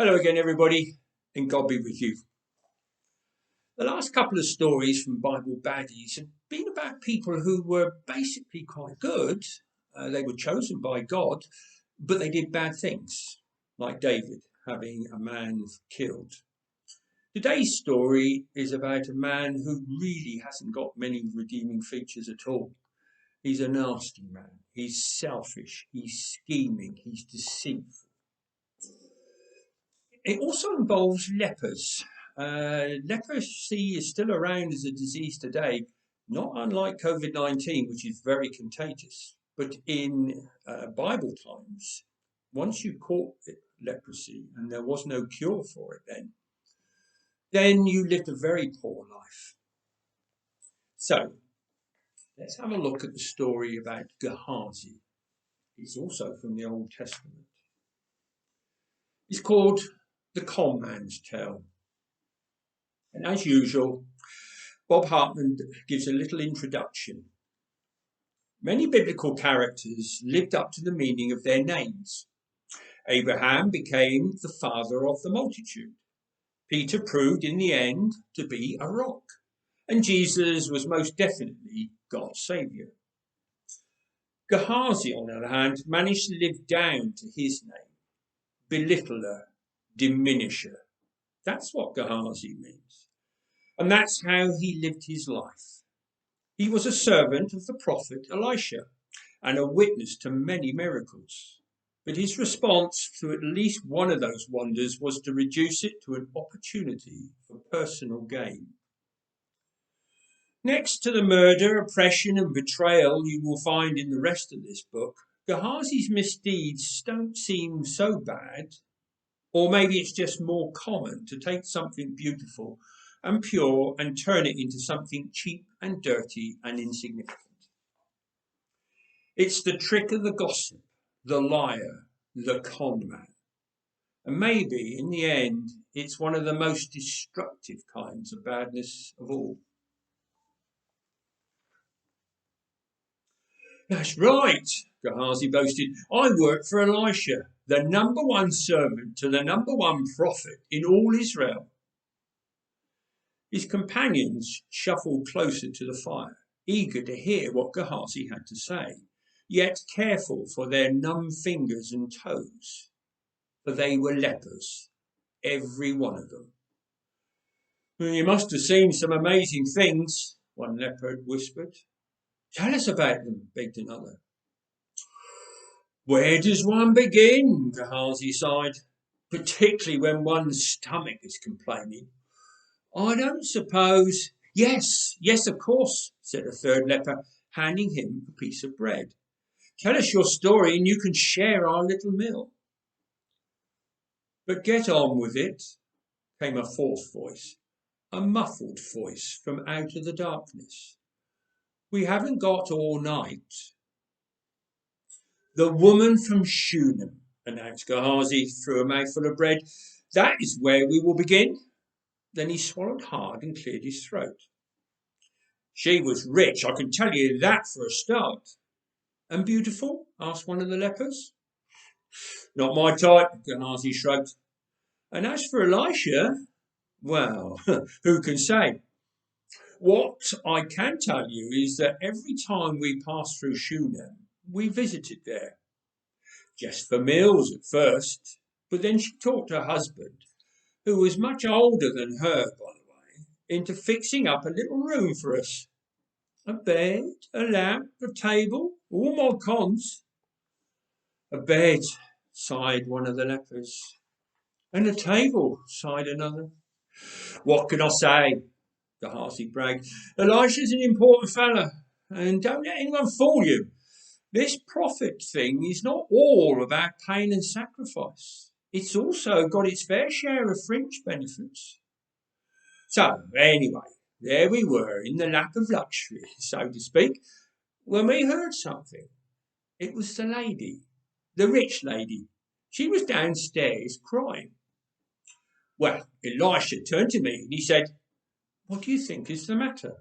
Hello again, everybody, and God be with you. The last couple of stories from Bible Baddies have been about people who were basically quite good. They were chosen by God, but they did bad things, like David having a man killed. Today's story is about a man who really hasn't got many redeeming features at all. He's a nasty man. He's selfish. He's scheming. He's deceitful. It also involves lepers. Leprosy is still around as a disease today, not unlike COVID-19, which is very contagious. But in Bible times, once you caught leprosy and there was no cure for it then you lived a very poor life. So let's have a look at the story about Gehazi. It's also from the Old Testament. It's called The Con Man's Tale. And as usual, Bob Hartman gives a little introduction. Many biblical characters lived up to the meaning of their names. Abraham became the father of the multitude. Peter proved in the end to be a rock. And Jesus was most definitely God's saviour. Gehazi, on the other hand, managed to live down to his name. Belittler, diminisher. That's what Gehazi means. And that's how he lived his life. He was a servant of the prophet Elisha and a witness to many miracles. But his response to at least one of those wonders was to reduce it to an opportunity for personal gain. Next to the murder, oppression and betrayal you will find in the rest of this book, Gehazi's misdeeds don't seem so bad. Or maybe it's just more common to take something beautiful and pure and turn it into something cheap and dirty and insignificant. It's the trick of the gossip, the liar, the con man. And maybe, in the end, it's one of the most destructive kinds of badness of all. That's right, Gehazi boasted. I work for Elisha, the number one servant to the number one prophet in all Israel. His companions shuffled closer to the fire, eager to hear what Gehazi had to say, yet careful for their numb fingers and toes, for they were lepers, every one of them. You must have seen some amazing things, one leper whispered. Tell us about them, begged another. Where does one begin? Gehazi sighed, particularly when one's stomach is complaining. I don't suppose. Yes, of course, said a third leper, handing him a piece of bread. Tell us your story and you can share our little meal. But get on with it, came a fourth voice, a muffled voice from out of the darkness. We haven't got all night. The woman from Shunem, announced Gehazi through a mouthful of bread. That is where we will begin. Then he swallowed hard and cleared his throat. She was rich, I can tell you that for a start. And beautiful? Asked one of the lepers. Not my type, Gehazi shrugged. And as for Elisha, well, who can say? What I can tell you is that every time we passed through Shunem, we visited there. Just for meals at first, but then she talked her husband, who was much older than her, by the way, into fixing up a little room for us. A bed, a lamp, a table, all my cons. A bed, sighed one of the lepers. And a table, sighed another. What can I say? Gehazi bragged. Elisha's an important fella, and don't let anyone fool you. This prophet thing is not all about pain and sacrifice. It's also got its fair share of fringe benefits. So, anyway, there we were in the lap of luxury, so to speak, when we heard something. It was the lady, the rich lady. She was downstairs crying. Well, Elisha turned to me and he said, What do you think is the matter?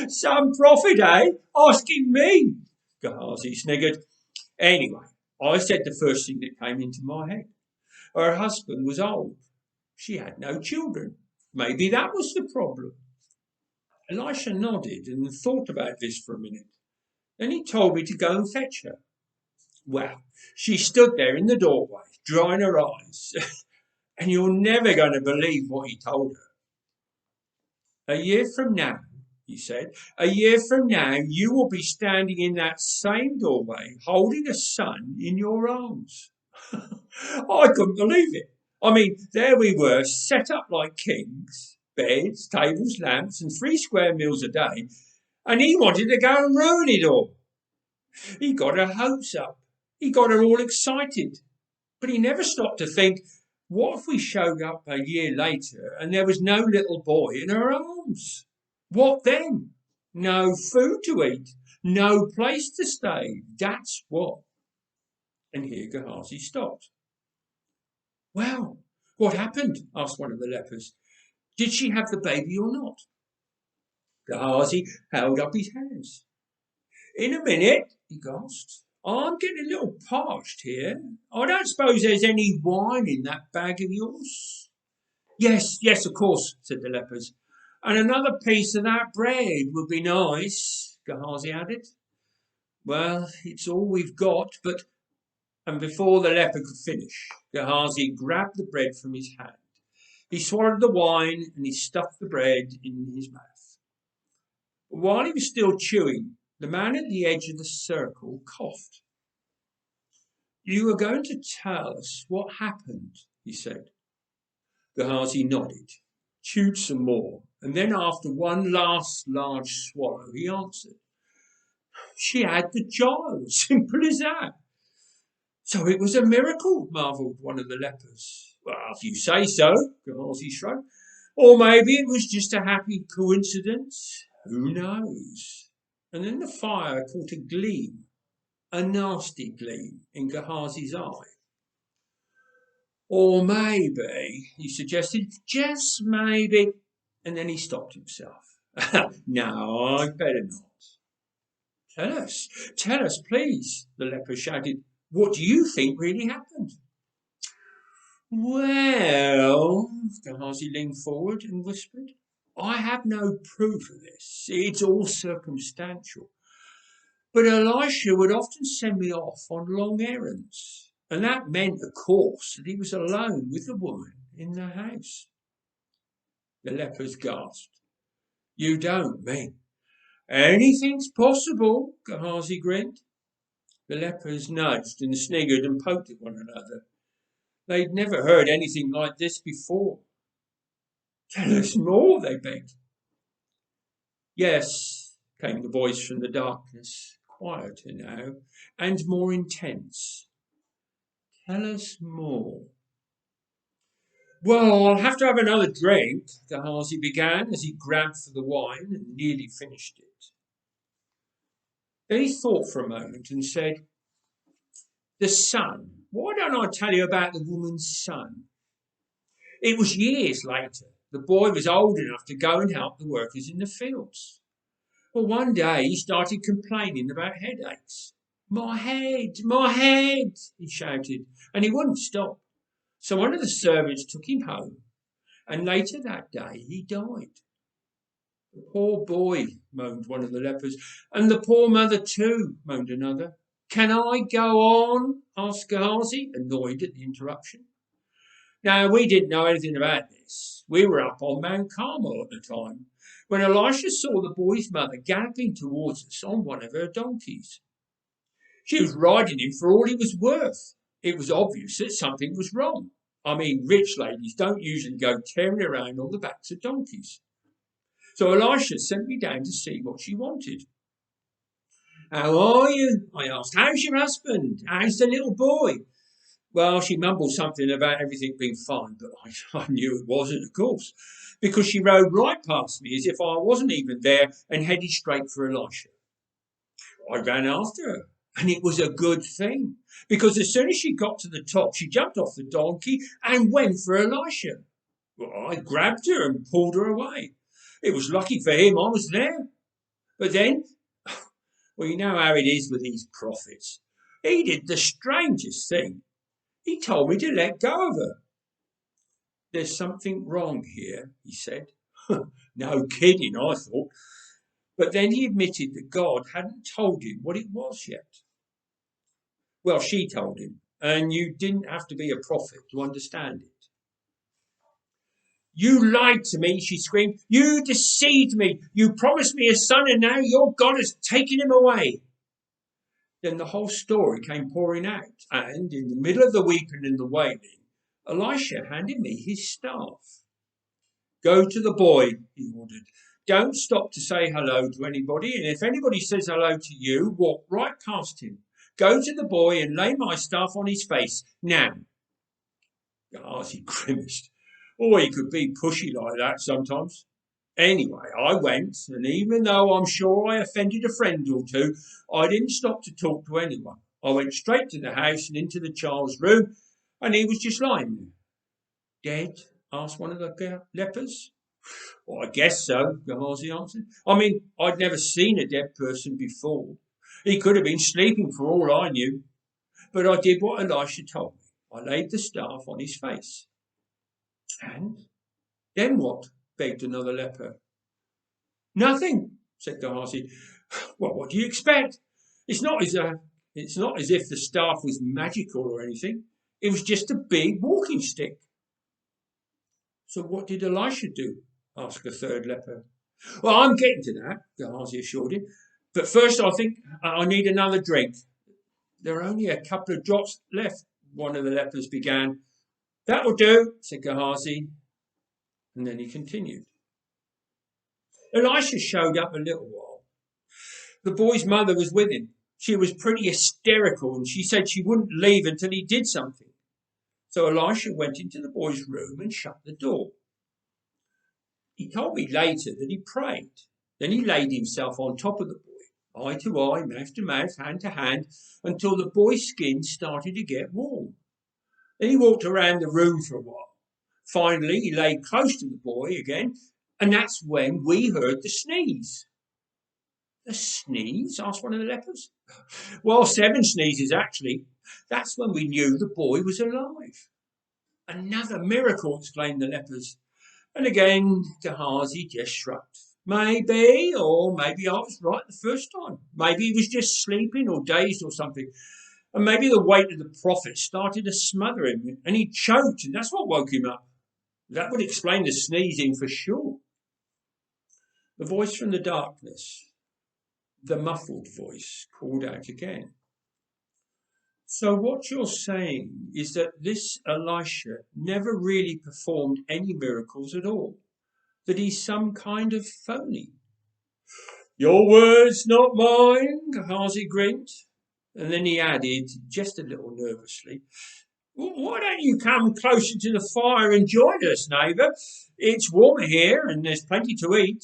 Some prophet, eh? Asking me, Gehazi sniggered. Anyway, I said the first thing that came into my head. Her husband was old. She had no children. Maybe that was the problem. Elisha nodded and thought about this for a minute. Then he told me to go and fetch her. Well, she stood there in the doorway, drying her eyes, and you're never going to believe what he told her. A year from now, he said, a year from now, you will be standing in that same doorway, holding a son in your arms. I couldn't believe it. I mean, there we were, set up like kings, beds, tables, lamps, and 3 square meals a day, and he wanted to go and ruin it all. He got her hopes up. He got her all excited. But he never stopped to think, what if we showed up a year later and there was no little boy in her arms? What then? No food to eat, no place to stay. That's what. And here Gehazi stopped. Well, what happened? Asked one of the lepers. Did she have the baby or not? Gehazi held up his hands. In a minute, he gasped. I'm getting a little parched here. I don't suppose there's any wine in that bag of yours? Yes, of course, said the lepers. And another piece of that bread would be nice, Gehazi added. Well, it's all we've got, but... And before the leper could finish, Gehazi grabbed the bread from his hand. He swallowed the wine and he stuffed the bread in his mouth. But while he was still chewing, the man at the edge of the circle coughed. You were going to tell us what happened, he said. Gehazi nodded, chewed some more, and then after one last large swallow, he answered. She had the child, simple as that. So it was a miracle, marvelled one of the lepers. Well, if you say so, Gehazi shrugged. Or maybe it was just a happy coincidence. Who knows? And then the fire caught a gleam, a nasty gleam, in Gehazi's eye. Or maybe, he suggested, just maybe, and then he stopped himself. No, I'd better not. Tell us, please, the leper shouted. What do you think really happened? Well, Gehazi leaned forward and whispered, I have no proof of this. It's all circumstantial. But Elisha would often send me off on long errands, and that meant, of course, that he was alone with the woman in the house. The lepers gasped. You don't mean? Anything's possible, Gehazi grinned. The lepers nudged and sniggered and poked at one another. They'd never heard anything like this before. Tell us more, they begged. Yes, came the voice from the darkness, quieter now and more intense. Tell us more. Well, I'll have to have another drink, Gehazi began as he grabbed for the wine and nearly finished it. Then he thought for a moment and said, the son. Why don't I tell you about the woman's son? It was years later. The boy was old enough to go and help the workers in the fields. Well, one day he started complaining about headaches. My head, he shouted, and he wouldn't stop. So one of the servants took him home, and later that day he died. The poor boy, moaned one of the lepers, and the poor mother too, moaned another. Can I go on? Asked Gehazi, annoyed at the interruption. Now, we didn't know anything about this. We were up on Mount Carmel at the time, when Elisha saw the boy's mother galloping towards us on one of her donkeys. She was riding him for all he was worth. It was obvious that something was wrong. I mean, rich ladies don't usually go tearing around on the backs of donkeys. So Elisha sent me down to see what she wanted. How are you? I asked. How's your husband? How's the little boy? Well, she mumbled something about everything being fine, but I knew it wasn't, of course, because she rode right past me as if I wasn't even there and headed straight for Elisha. I ran after her, and it was a good thing, because as soon as she got to the top, she jumped off the donkey and went for Elisha. Well, I grabbed her and pulled her away. It was lucky for him I was there. But then, well, you know how it is with these prophets. He did the strangest thing. He told me to let go of her. There's something wrong here, he said. No kidding, I thought. But then he admitted that God hadn't told him what it was yet. Well, she told him, and you didn't have to be a prophet to understand it. You lied to me, she screamed. You deceived me. You promised me a son, and now your God has taken him away. Then the whole story came pouring out, and in the middle of the weeping and the wailing, Elisha handed me his staff. Go to the boy, he ordered. Don't stop to say hello to anybody, and if anybody says hello to you, walk right past him. Go to the boy and lay my staff on his face. Now. Gehazi grimaced. Oh, he could be pushy like that sometimes. Anyway, I went, and even though I'm sure I offended a friend or two, I didn't stop to talk to anyone. I went straight to the house and into the child's room, and he was just lying there. Dead? Asked one of the lepers. Well, I guess so, Gehazi answered. I mean, I'd never seen a dead person before. He could have been sleeping for all I knew. But I did what Elisha told me. I laid the staff on his face. And then what? Begged another leper. Nothing, said Gehazi. Well, what do you expect? It's not as if the staff was magical or anything. It was just a big walking stick. So what did Elisha do? Asked a third leper. Well, I'm getting to that, Gehazi assured him. But first I think I need another drink. There are only a couple of drops left, one of the lepers began. That'll do, said Gehazi. And then he continued. Elisha showed up a little while. The boy's mother was with him. She was pretty hysterical, and she said she wouldn't leave until he did something. So Elisha went into the boy's room and shut the door. He told me later that he prayed. Then he laid himself on top of the boy, eye to eye, mouth to mouth, hand to hand, until the boy's skin started to get warm. Then he walked around the room for a while. Finally, he lay close to the boy again, and that's when we heard the sneeze. The sneeze? Asked one of the lepers. Well, 7 sneezes, actually. That's when we knew the boy was alive. Another miracle, exclaimed the lepers. And again, Gehazi just shrugged. Maybe I was right the first time. Maybe he was just sleeping or dazed or something. And maybe the weight of the prophet started to smother him, and he choked, and that's what woke him up. That would explain the sneezing for sure. The voice from the darkness, the muffled voice, called out again. So what you're saying is that this Elisha never really performed any miracles at all, that he's some kind of phony. Your words, not mine, Gehazi grinned. And then he added, just a little nervously, why don't you come closer to the fire and join us, neighbour? It's warmer here and there's plenty to eat.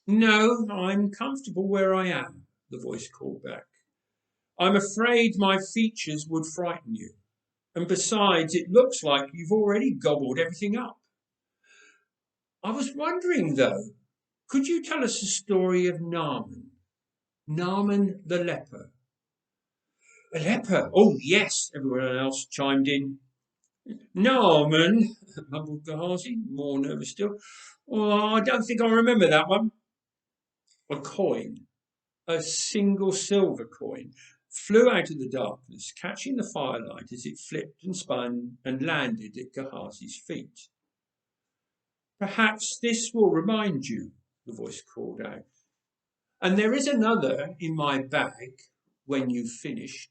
No, I'm comfortable where I am, the voice called back. I'm afraid my features would frighten you. And besides, it looks like you've already gobbled everything up. I was wondering, though, could you tell us the story of Naaman? Naaman the leper. A leper? Oh, yes, everyone else chimed in. Naaman, mumbled Gehazi, more nervous still. Oh, I don't think I remember that one. A coin, a single silver coin, flew out of the darkness, catching the firelight as it flipped and spun and landed at Gehazi's feet. Perhaps this will remind you, the voice called out. And there is another in my bag when you've finished.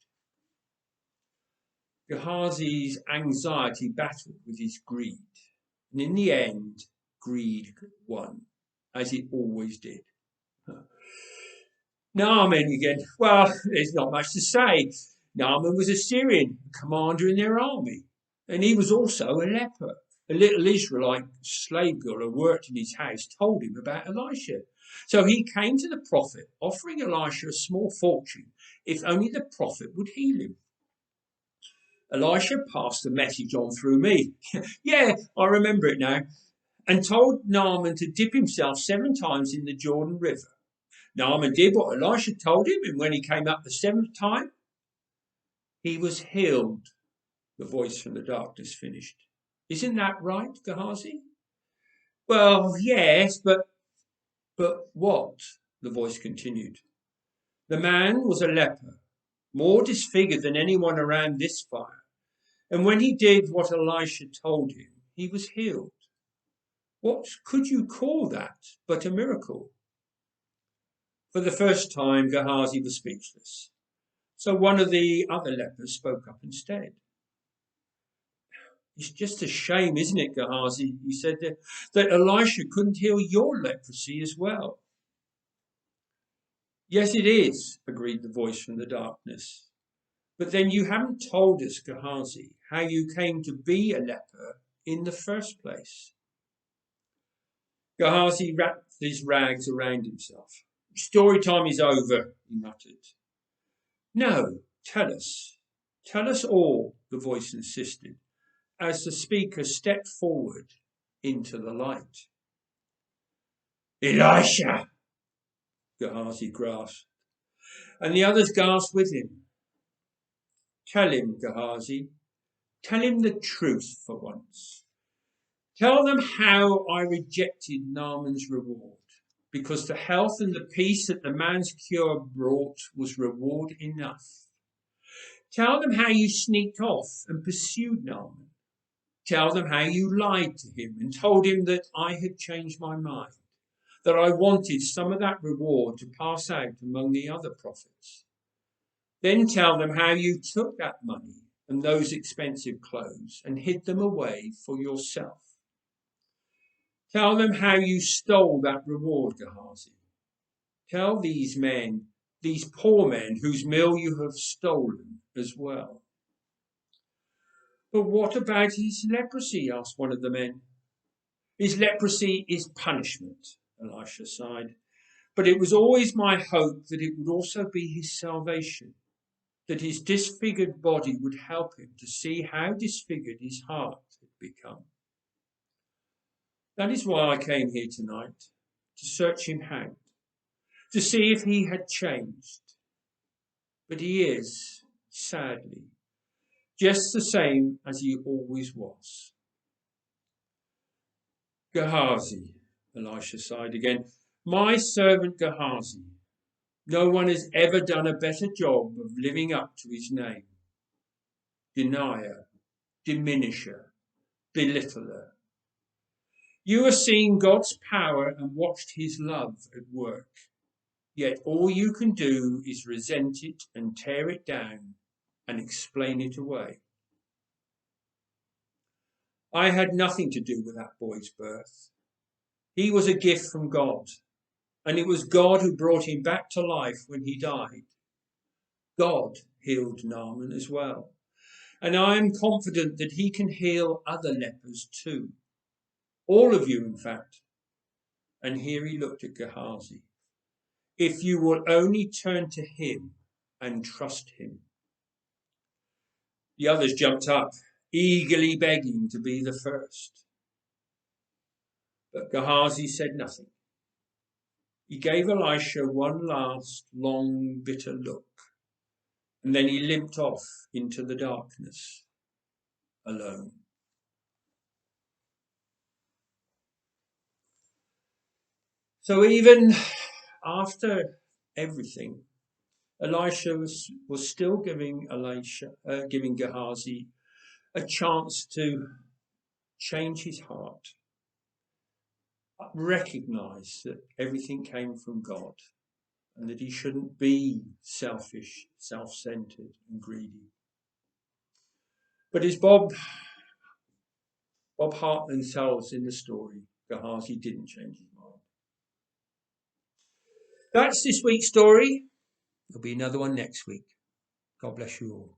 Gehazi's anxiety battled with his greed, and in the end, greed won, as it always did. Naaman again. Well, there's not much to say. Naaman was a Syrian, commander in their army, and he was also a leper. A little Israelite slave girl who worked in his house told him about Elisha. So he came to the prophet, offering Elisha a small fortune if only the prophet would heal him. Elisha passed the message on through me. Yeah, I remember it now. And told Naaman to dip himself 7 times in the Jordan River. Naaman did what Elisha told him, and when he came up the 7th time, he was healed. the voice from the darkness finished. Isn't that right, Gehazi? Well, yes, but what? The voice continued. The man was a leper, more disfigured than anyone around this fire. And when he did what Elisha told him, he was healed. What could you call that but a miracle? For the first time, Gehazi was speechless. So one of the other lepers spoke up instead. It's just a shame, isn't it, Gehazi? He said that Elisha couldn't heal your leprosy as well. Yes, it is, agreed the voice from the darkness. But then you haven't told us, Gehazi, how you came to be a leper in the first place. Gehazi wrapped his rags around himself. Story time is over, he muttered. No, tell us. Tell us all, the voice insisted, as the speaker stepped forward into the light. Elisha, Gehazi gasped, and the others gasped with him. Tell him, Gehazi, tell him the truth for once. Tell them how I rejected Naaman's reward, because the health and the peace that the man's cure brought was reward enough. Tell them how you sneaked off and pursued Naaman. Tell them how you lied to him and told him that I had changed my mind, that I wanted some of that reward to pass out among the other prophets. Then tell them how you took that money and those expensive clothes and hid them away for yourself. Tell them how you stole that reward, Gehazi. Tell these men, these poor men whose meal you have stolen as well. But what about his leprosy? Asked one of the men. His leprosy is punishment, Elisha sighed. But it was always my hope that it would also be his salvation, that his disfigured body would help him to see how disfigured his heart had become. That is why I came here tonight, to search him out, to see if he had changed. But he is, sadly, just the same as he always was. Gehazi, Elisha sighed again. My servant Gehazi. No one has ever done a better job of living up to his name. Denier, diminisher, belittler. You have seen God's power and watched his love at work. Yet all you can do is resent it and tear it down and explain it away. I had nothing to do with that boy's birth. He was a gift from God, and it was God who brought him back to life when he died. God healed Naaman as well, and I am confident that he can heal other lepers too. All of you, in fact. And here he looked at Gehazi. If you will only turn to him and trust him. The others jumped up, eagerly begging to be the first. But Gehazi said nothing. He gave Elisha one last, long, bitter look, and then he limped off into the darkness, alone. So even after everything, Elisha was still giving Gehazi a chance to change his heart, recognize that everything came from God and that he shouldn't be selfish, self-centered and greedy. But as Bob Hartman tells in the story, Gehazi didn't change his mind. That's this week's story. There'll be another one next week. God bless you all.